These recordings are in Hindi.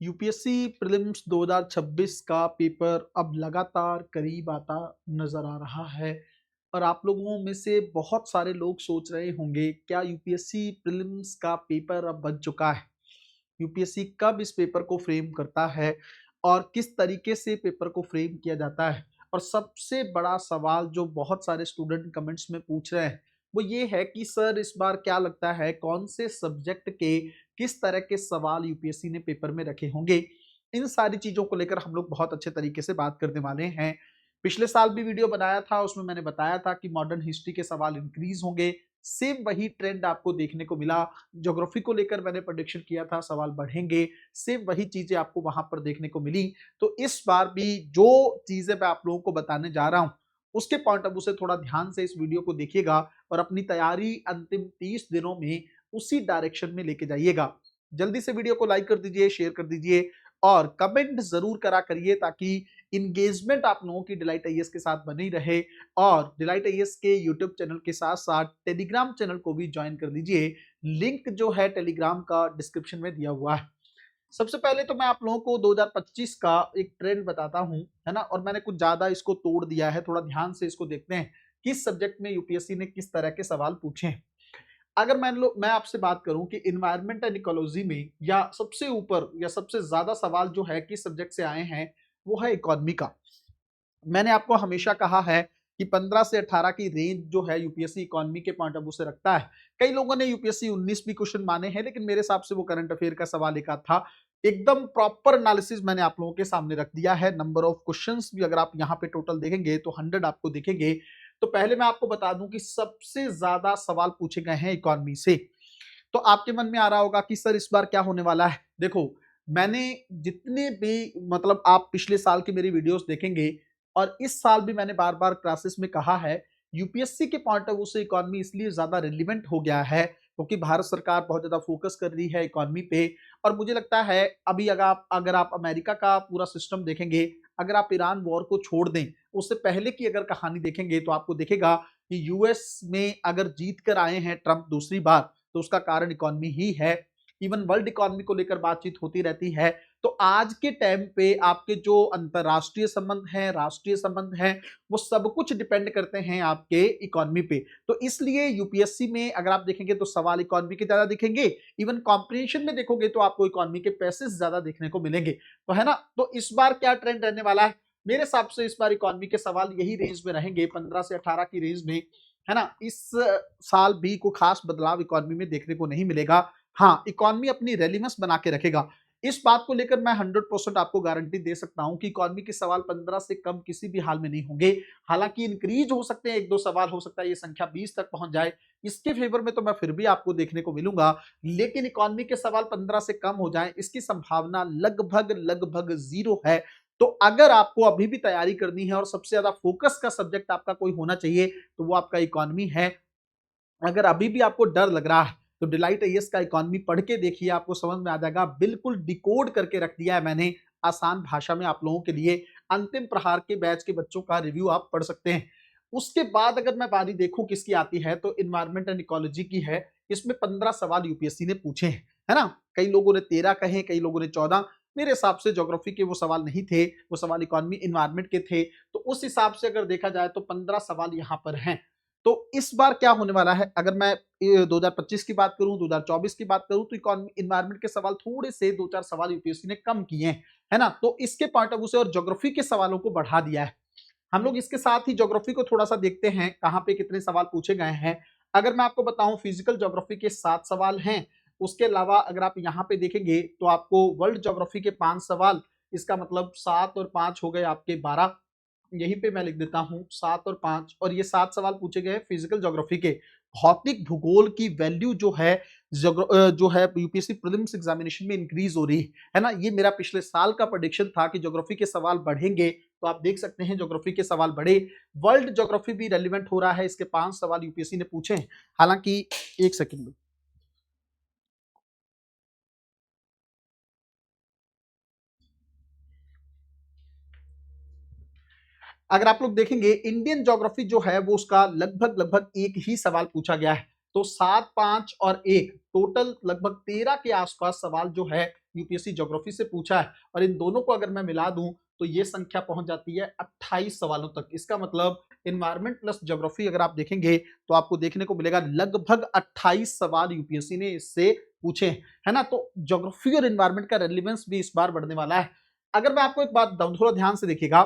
यूपीएससी प्रीलिम्स 2026 का पेपर अब लगातार करीब आता नजर आ रहा है और आप लोगों में से बहुत सारे लोग सोच रहे होंगे क्या यूपीएससी प्रीलिम्स का पेपर अब बन चुका है। यूपीएससी कब इस पेपर को फ्रेम करता है और किस तरीके से पेपर को फ्रेम किया जाता है। और सबसे बड़ा सवाल जो बहुत सारे स्टूडेंट कमेंट्स में पूछ रहे हैं वो ये है कि सर इस बार क्या लगता है कौन से सब्जेक्ट के किस तरह के सवाल यूपीएससी ने पेपर में रखे होंगे। इन सारी चीजों को लेकर हम लोग बहुत अच्छे तरीके से बात करने वाले हैं। पिछले साल भी वीडियो बनाया था, उसमें मैंने बताया था कि मॉडर्न हिस्ट्री के सवाल इंक्रीज होंगे। सेम वही ट्रेंड आपको देखने को मिला। ज्योग्राफी को लेकर मैंने प्रेडिक्शन किया था सवाल बढ़ेंगे, सेम वही चीजें आपको वहां पर देखने को मिली। तो इस बार भी जो चीजें मैं आप लोगों को बताने जा रहा हूं उसके पॉइंट ऑफ व्यू से थोड़ा ध्यान से इस वीडियो को देखिएगा और अपनी तैयारी अंतिम 30 दिनों में उसी डायरेक्शन में लेके जाइएगा। जल्दी से वीडियो को लाइक कर दीजिए, शेयर कर दीजिए और कमेंट जरूर करा करिए ताकि इंगेजमेंट आप लोगों की डिलाइट आईएएस के साथ बनी रहे। और डिलाइट आईएएस के यूट्यूब चैनल के साथ साथ टेलीग्राम चैनल को भी ज्वाइन कर लीजिए। लिंक जो है टेलीग्राम का डिस्क्रिप्शन में दिया हुआ है। सबसे पहले तो मैं आप लोगों को 2025 का एक ट्रेंड बताता हूं, है ना। और मैंने कुछ ज्यादा इसको तोड़ दिया है, थोड़ा ध्यान से इसको देखते हैं किस सब्जेक्ट में यूपीएससी ने किस तरह के सवाल पूछे हैं। अगर मैं आपसे बात करूं कि इन्वायरमेंट एंड इकोलॉजी में या सबसे ऊपर या सबसे ज्यादा सवाल जो है किस सब्जेक्ट से आए हैं वो है इकोनॉमी का। मैंने आपको हमेशा कहा है कि 15 से 18 की रेंज जो है यूपीएससी इकोनॉमी के पॉइंट ऑफ व्यू से रखता है। कई लोगों ने यूपीएससी 19 भी क्वेश्चन माने हैं, लेकिन मेरे हिसाब से वो करंट अफेयर का सवाल एक आध था। एकदम प्रॉपर एनालिसिस मैंने आप लोगों के सामने रख दिया है। नंबर ऑफ क्वेश्चंस भी अगर आप यहाँ पे टोटल देखेंगे तो 100 आपको दिखेंगे। तो पहले मैं आपको बता दूं कि सबसे ज्यादा सवाल पूछे गए हैं इकोनॉमी से। तो आपके मन में आ रहा होगा कि सर इस बार क्या होने वाला है। देखो, मैंने जितने भी मतलब आप पिछले साल की मेरी वीडियोस देखेंगे और इस साल भी मैंने बार बार क्लासेस में कहा है, यूपीएससी के पॉइंट ऑफ व्यू से इकोनॉमी इसलिए ज्यादा रिलेवेंट हो गया है क्योंकि भारत सरकार बहुत ज्यादा फोकस कर रही है इकोनॉमी पे। और मुझे लगता है अभी अगर आप अमेरिका का पूरा सिस्टम देखेंगे, अगर आप ईरान वॉर को छोड़ दें, उससे पहले की अगर कहानी देखेंगे तो आपको दिखेगा कि यूएस में अगर जीत कर आए हैं ट्रंप दूसरी बार तो उसका कारण इकोनॉमी ही है। इवन वर्ल्ड इकोनॉमी को लेकर बातचीत होती रहती है। तो आज के टाइम पे आपके जो अंतरराष्ट्रीय संबंध हैं, राष्ट्रीय संबंध हैं, वो सब कुछ डिपेंड करते हैं आपके इकोनॉमी पे। तो इसलिए यूपीएससी में अगर आप देखेंगे तो सवाल इकोनॉमी के ज्यादा दिखेंगे। इवन कॉम्प्रिहेंशन में देखोगे तो आपको इकोनॉमी के पैसेज ज्यादा देखने को मिलेंगे। तो है ना। तो इस बार क्या ट्रेंड रहने वाला है, मेरे हिसाब से इस बार इकोनॉमी के सवाल यही रेंज में रहेंगे, 15 से 18 की रेंज में, है ना। इस साल भी कोई खास बदलाव इकोनॉमी में देखने को नहीं मिलेगा। हाँ, इकोनॉमी अपनी रेलिवेंस बना के रखेगा। इस बात को लेकर मैं 100% आपको गारंटी दे सकता हूं कि इकोनॉमी के सवाल 15 से कम किसी भी हाल में नहीं होंगे। हालांकि इंक्रीज हो सकते हैं, एक दो सवाल हो सकता है ये संख्या 20 तक पहुंच जाए, इसके फेवर में तो मैं फिर भी आपको देखने को मिलूंगा। लेकिन इकोनॉमी के सवाल 15 से कम हो जाए इसकी संभावना लगभग लगभग जीरो है। तो अगर आपको अभी भी तैयारी करनी है और सबसे ज्यादा फोकस का सब्जेक्ट आपका कोई होना चाहिए तो वो आपका इकोनॉमी है। अगर अभी भी आपको डर लग रहा है तो डिलाइट आईएएस का इकोनॉमी पढ़ के देखिए, आपको समझ में आ जाएगा। बिल्कुल डिकोड करके रख दिया है मैंने आसान भाषा में आप लोगों के लिए। अंतिम प्रहार के बैच के बच्चों का रिव्यू आप पढ़ सकते हैं। उसके बाद अगर मैं बारी देखूं किसकी आती है तो इन्वायरमेंट एंड इकोलॉजी की है। इसमें 15 सवाल यूपीएससी ने पूछे हैं, है ना। कई लोगों ने 13 कहे, कई लोगों ने 14। मेरे हिसाब से ज्योग्राफी के वो सवाल नहीं थे, वो सवाल इकोनॉमी इन्वायरमेंट के थे। तो उस हिसाब से अगर देखा जाए तो 15 सवाल यहां पर हैं। तो इस बार क्या होने वाला है, अगर मैं 2025 की बात करूं, 2024 की बात करूं, तो इकोनॉमी इन्वायरमेंट के सवाल थोड़े से दो चार सवाल यूपीएससी ने कम किए हैं, है ना। तो इसके पॉइंट ऑफ व्यू से और ज्योग्राफी के सवालों को बढ़ा दिया है। हम लोग इसके साथ ही ज्योग्राफी को थोड़ा सा देखते हैं कहां पे कितने सवाल पूछे गए हैं। अगर मैं आपको बताऊं फिजिकल ज्योग्राफी के 7 सवाल हैं। उसके अलावा अगर आप यहाँ पे देखेंगे तो आपको वर्ल्ड ज्योग्राफी के 5 सवाल, इसका मतलब 7 और 5 हो गए आपके 12। यहीं पे मैं लिख देता हूं 7 और 5, और ये 7 सवाल पूछे गए फिजिकल ज्योग्राफी के। भौतिक भूगोल की वैल्यू जो है जो है यूपीएससी प्रीलिम्स एग्जामिनेशन में इंक्रीज हो रही है ना। ये मेरा पिछले साल का प्रेडिक्शन था कि ज्योग्राफी के सवाल बढ़ेंगे। तो आप देख सकते हैं ज्योग्राफी के सवाल बढ़े। वर्ल्ड ज्योग्राफी भी रेलिवेंट हो रहा है, इसके 5 सवाल यूपीएससी ने पूछे हैं। हालांकि एक सेकंड में, अगर आप लोग देखेंगे इंडियन ज्योग्राफी जो है वो उसका लगभग लगभग एक ही सवाल पूछा गया है। तो 7, 5 और 1 टोटल लगभग 13 के आसपास सवाल जो है यूपीएससी ज्योग्राफी से पूछा है, और इन दोनों को अगर मैं मिला दूं तो ये संख्या पहुंच जाती है 28 सवालों तक। इसका मतलब एनवायरमेंट प्लस ज्योग्राफी अगर आप देखेंगे तो आपको देखने को मिलेगा लगभग 28 सवाल यूपीएससी ने इससे पूछे, है ना। तो ज्योग्राफी और एनवायरमेंट का रेलेवेंस भी इस बार बढ़ने वाला है। अगर मैं आपको एक बात थोड़ा ध्यान से देखिएगा,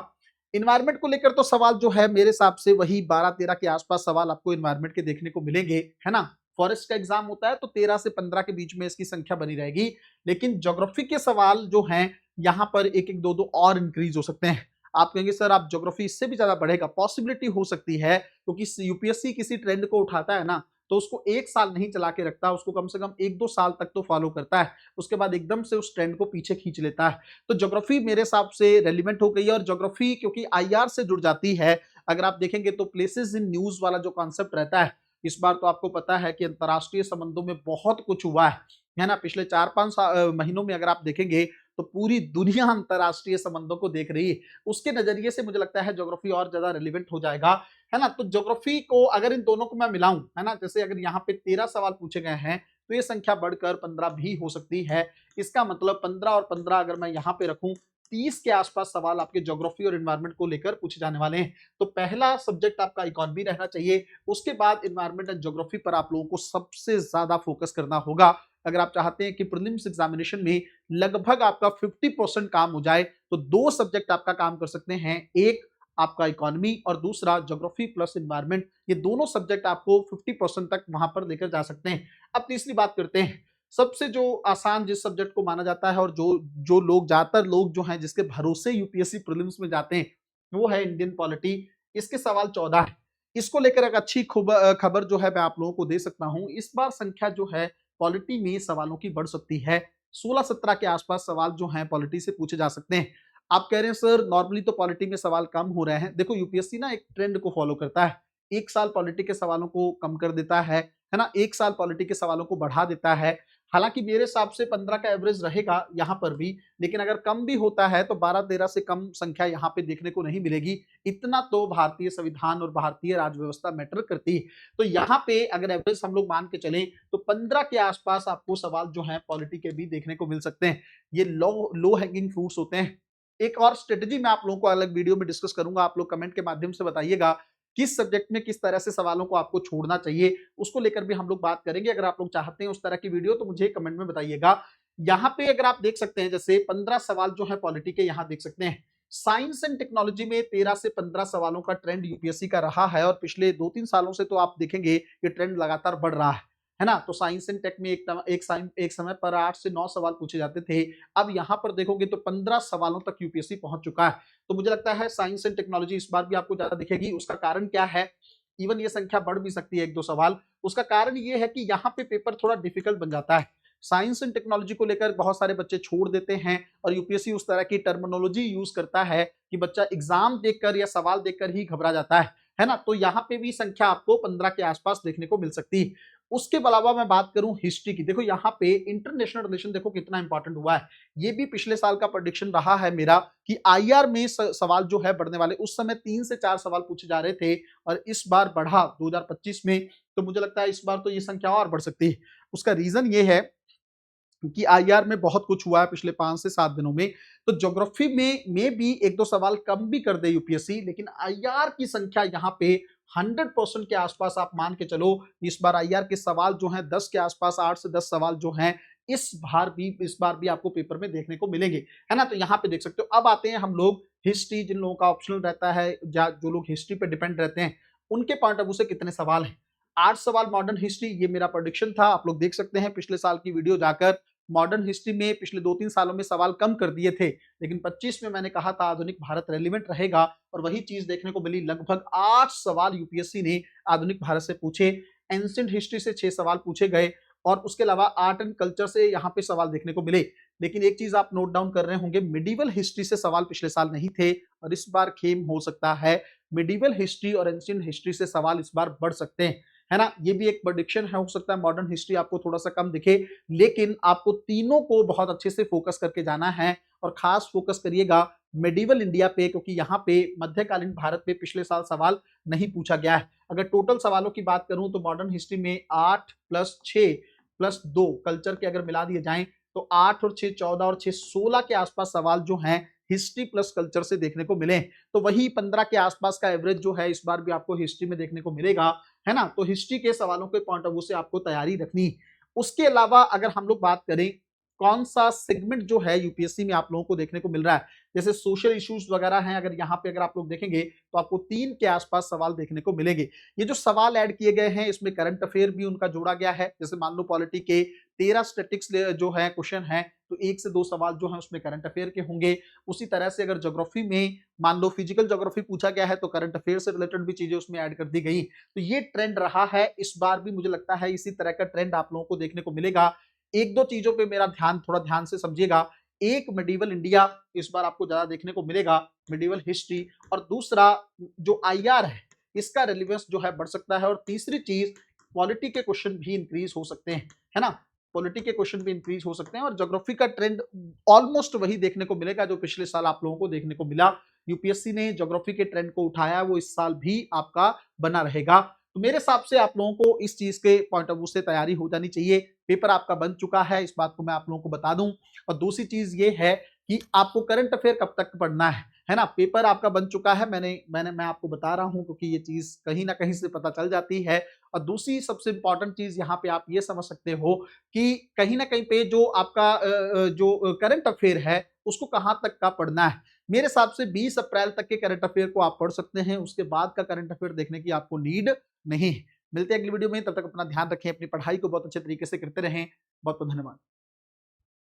इन्वायरमेंट को लेकर तो सवाल जो है मेरे हिसाब से वही 12-13 के आसपास सवाल आपको इन्वायरमेंट के देखने को मिलेंगे, है ना। फॉरेस्ट का एग्जाम होता है तो 13 से 15 के बीच में इसकी संख्या बनी रहेगी, लेकिन ज्योग्राफी के सवाल जो हैं यहाँ पर एक एक दो दो और इंक्रीज हो सकते हैं। आप कहेंगे सर आप ज्योग्राफी इससे भी ज्यादा बढ़ेगा, पॉसिबिलिटी हो सकती है, क्योंकि यूपीएससी किसी ट्रेंड को उठाता है ना तो उसको एक साल नहीं चला के रखता, उसको कम से कम 1-2 साल तक तो फॉलो करता है, उसके बाद एकदम से उस ट्रेंड को पीछे खींच लेता है। तो ज्योग्राफी मेरे हिसाब से रेलिवेंट हो गई है, और ज्योग्राफी क्योंकि आईआर से जुड़ जाती है, अगर आप देखेंगे तो प्लेसेस इन न्यूज वाला जो कॉन्सेप्ट रहता है, इस बार तो आपको पता है कि अंतर्राष्ट्रीय संबंधों में बहुत कुछ हुआ है ना। पिछले 4-5 महीनों में अगर आप देखेंगे तो पूरी दुनिया अंतर्राष्ट्रीय संबंधों को देख रही है। उसके नजरिए से मुझे लगता है ज्योग्राफी और ज्यादा रेलिवेंट हो जाएगा, है ना। तो ज्योग्राफी को अगर इन दोनों को मैं मिलाऊं, है ना, जैसे अगर यहाँ पे 13 सवाल पूछे गए हैं तो ये संख्या बढ़कर 15 भी हो सकती है। इसका मतलब 15 और 15 अगर मैं यहाँ पे रखूं, 30 के आसपास सवाल आपके ज्योग्राफी और एनवायरमेंट को लेकर पूछे जाने वाले हैं। तो पहला सब्जेक्ट आपका इकोनॉमी रहना चाहिए, उसके बाद एनवायरमेंट एंड ज्योग्राफी पर आप लोगों को सबसे ज्यादा फोकस करना होगा। अगर आप चाहते हैं कि प्रीलिम्स एग्जामिनेशन में लगभग आपका 50% काम हो जाए तो दो सब्जेक्ट आपका काम कर सकते हैं, एक आपका इकोनॉमी और दूसरा ज्योग्राफी प्लस एनवायरमेंट। ये दोनों सब्जेक्ट आपको 50% तक वहां पर लेकर जा सकते हैं। अब तीसरी बात करते हैं, सबसे जो आसान जिस सब्जेक्ट को माना जाता है और जो जो लोग ज्यादातर लोग जो हैं जिसके भरोसे यूपीएससी प्रीलिम्स में जाते हैं, वो है इंडियन पॉलिटी। इसके सवाल 14 है। इसको लेकर एक अच्छी खबर जो है मैं आप लोगों को दे सकता हूं, इस बार संख्या जो है पॉलिटी में सवालों की बढ़ सकती है। 16-17 के आसपास सवाल जो हैं पॉलिटी से पूछे जा सकते हैं। आप कह रहे हैं सर नॉर्मली तो पॉलिटी में सवाल कम हो रहे हैं। देखो यूपीएससी ना एक ट्रेंड को फॉलो करता है, एक साल पॉलिटी के सवालों को कम कर देता है ना, एक साल पॉलिटी के सवालों को बढ़ा देता है। हालांकि मेरे हिसाब से 15 का एवरेज रहेगा यहाँ पर भी, लेकिन अगर कम भी होता है तो 12-13 से कम संख्या यहाँ पे देखने को नहीं मिलेगी। इतना तो भारतीय संविधान और भारतीय राज व्यवस्था मैटर करती है। तो यहाँ पे अगर एवरेज हम लोग मान के चलें तो 15 के आसपास आपको सवाल जो है पॉलिटी के भी देखने को मिल सकते हैं। ये लो हैंगिंग फ्रूट्स होते हैं। एक और स्ट्रेटेजी मैं आप लोगों को अलग वीडियो में डिस्कस करूंगा, आप लोग कमेंट के माध्यम से बताइएगा किस सब्जेक्ट में किस तरह से सवालों को आपको छोड़ना चाहिए, उसको लेकर भी हम लोग बात करेंगे। अगर आप लोग चाहते हैं उस तरह की वीडियो तो मुझे कमेंट में बताइएगा। यहाँ पे अगर आप देख सकते हैं जैसे 15 सवाल जो है पॉलिटी के यहाँ देख सकते हैं। साइंस एंड टेक्नोलॉजी में 13 से 15 सवालों का ट्रेंड यूपीएससी का रहा है, और पिछले 2-3 सालों से तो आप देखेंगे ये ट्रेंड लगातार बढ़ रहा है ना। तो साइंस एंड टेक में एक समय पर 8 से 9 सवाल पूछे जाते थे, अब यहाँ पर देखोगे तो 15 सवालों तक यूपीएससी पहुंच चुका है। तो मुझे लगता है साइंस एंड टेक्नोलॉजी इस बार भी आपको ज्यादा दिखेगी। उसका कारण क्या है, इवन ये संख्या बढ़ भी सकती है 1-2 सवाल। उसका कारण ये है कि यहाँ पे पेपर थोड़ा डिफिकल्ट बन जाता है। साइंस एंड टेक्नोलॉजी को लेकर बहुत सारे बच्चे छोड़ देते हैं, और यूपीएससी उस तरह की टर्मिनोलॉजी यूज करता है कि बच्चा एग्जाम देखकर या सवाल देखकर ही घबरा जाता है ना। तो यहाँ पे भी संख्या आपको 15 के आसपास देखने को मिल सकती है। उसके अलावा मैं बात करूं हिस्ट्री की, देखो यहाँ पे इंटरनेशनल रिलेशन देखो कितना इंपॉर्टेंट हुआ है। ये भी पिछले साल का प्रेडिक्शन रहा है मेरा कि आईआर में सवाल जो है बढ़ने वाले, उस समय 3 से 4 सवाल पूछे जा रहे थे और इस बार बढ़ा 2025 में। तो मुझे लगता है इस बार तो ये संख्या और बढ़ सकती है। उसका रीजन ये है कि आईआर में बहुत कुछ हुआ है पिछले 5 से 7 दिनों में। तो ज्योग्राफी में भी 1-2 सवाल कम भी कर दे यूपीएससी, लेकिन आईआर की संख्या यहाँ पे 100% के आसपास आप मान के चलो। इस बार आईआर के सवाल जो हैं 10 के आसपास, 8 से 10 सवाल जो हैं इस बार भी आपको पेपर में देखने को मिलेंगे, है ना। तो यहाँ पे देख सकते हो। अब आते हैं हम लोग हिस्ट्री, जिन लोगों का ऑप्शनल रहता है या जो लोग हिस्ट्री पे डिपेंड रहते हैं, उनके पॉइंट ऑफ व्यू से कितने सवाल हैं। 8 सवाल मॉडर्न हिस्ट्री, ये मेरा प्रेडिक्शन था। आप लोग देख सकते हैं पिछले साल की वीडियो जाकर। मॉडर्न हिस्ट्री में पिछले 2-3 सालों में सवाल कम कर दिए थे, लेकिन 25 में मैंने कहा था आधुनिक भारत रेलिवेंट रहेगा, और वही चीज देखने को मिली। लगभग 8 सवाल यूपीएससी ने आधुनिक भारत से पूछे। एंशिएंट हिस्ट्री से 6 सवाल पूछे गए, और उसके अलावा आर्ट एंड कल्चर से यहाँ पे सवाल देखने को मिले। लेकिन एक चीज आप नोट डाउन कर रहे होंगे, मिडिवल हिस्ट्री से सवाल पिछले साल नहीं थे, और इस बार खेम हो सकता है मिडिवल हिस्ट्री और एंशिएंट हिस्ट्री से सवाल इस बार बढ़ सकते हैं, है ना। ये भी एक प्रेडिक्शन है, हो सकता है मॉडर्न हिस्ट्री आपको थोड़ा सा कम दिखे, लेकिन आपको तीनों को बहुत अच्छे से फोकस करके जाना है। और खास फोकस करिएगा मेडिवल इंडिया पे, क्योंकि यहाँ पे मध्यकालीन भारत पे पिछले साल सवाल नहीं पूछा गया है। अगर टोटल सवालों की बात करूं तो मॉडर्न हिस्ट्री में 8 प्लस 6 प्लस 2 कल्चर के अगर मिला दिए जाएं तो 8 और 6 14 और 6 16 के आसपास सवाल जो हैं हिस्ट्री प्लस कल्चर से देखने को मिले। तो वही 15 के आसपास का एवरेज जो है इस बार भी आपको हिस्ट्री में देखने को मिलेगा, है ना। तो हिस्ट्री के सवालों के पॉइंट ऑफ व्यू से आपको तैयारी रखनी। उसके अलावा अगर हम लोग बात करें कौन सा सेगमेंट जो है यूपीएससी में आप लोगों को देखने को मिल रहा है, जैसे सोशल इश्यूज वगैरह हैं, अगर यहाँ पे अगर आप लोग देखेंगे तो आपको 3 के आसपास सवाल देखने को मिलेंगे। ये जो सवाल ऐड किए गए हैं इसमें करंट अफेयर भी उनका जोड़ा गया है। जैसे मान लो पॉलिटी के 13 स्टैटिक्स जो है क्वेश्चन है तो 1 से 2 सवाल जो है उसमें करंट अफेयर के होंगे। उसी तरह से अगर ज्योग्राफी में मान लो फिजिकल ज्योग्राफी पूछा गया है तो करंट अफेयर से रिलेटेड भी चीजें उसमें ऐड कर दी गई। तो ये ट्रेंड रहा है, इस बार भी मुझे लगता है इसी तरह का ट्रेंड आप लोगों को देखने को मिलेगा। एक दो चीजों पे मेरा ध्यान थोड़ा ध्यान से समझिएगा। एक मेडिवल इंडिया इस बार आपको ज्यादा देखने को मिलेगा, मेडिवल हिस्ट्री, और दूसरा जो आईआर है इसका रिलेवेंस जो है बढ़ सकता है, और तीसरी चीज पॉलिटी के क्वेश्चन भी इंक्रीज हो सकते हैं, है ना। पॉलिटी के क्वेश्चन भी इंक्रीज हो सकते हैं, और ज्योग्राफी का ट्रेंड ऑलमोस्ट वही देखने को मिलेगा जो पिछले साल आप लोगों को देखने को मिला। यूपीएससी ने ज्योग्राफी के ट्रेंड को उठाया, वो इस साल भी आपका बना रहेगा। तो मेरे हिसाब से आप लोगों को इस चीज के पॉइंट ऑफ व्यू से तैयारी हो जानी चाहिए। पेपर आपका बन चुका है, इस बात को मैं आप लोगों को बता दूं। और दूसरी चीज ये है कि आपको करंट अफेयर कब तक पढ़ना है ना। पेपर आपका बन चुका है, मैं आपको बता रहा हूं क्योंकि ये चीज कहीं ना कहीं से पता चल जाती है। और दूसरी सबसे इंपॉर्टेंट चीज यहाँ पे आप ये समझ सकते हो कि कहीं ना कहीं पे जो आपका जो करंट अफेयर है उसको कहाँ तक का पढ़ना है। मेरे हिसाब से 20 अप्रैल तक के करंट अफेयर को आप पढ़ सकते हैं, उसके बाद का करंट अफेयर देखने की आपको नीड नहीं है। मिलते हैं अगली वीडियो में, तब तक अपना ध्यान रखें, अपनी पढ़ाई को बहुत अच्छे तरीके से करते रहें। बहुत बहुत धन्यवाद।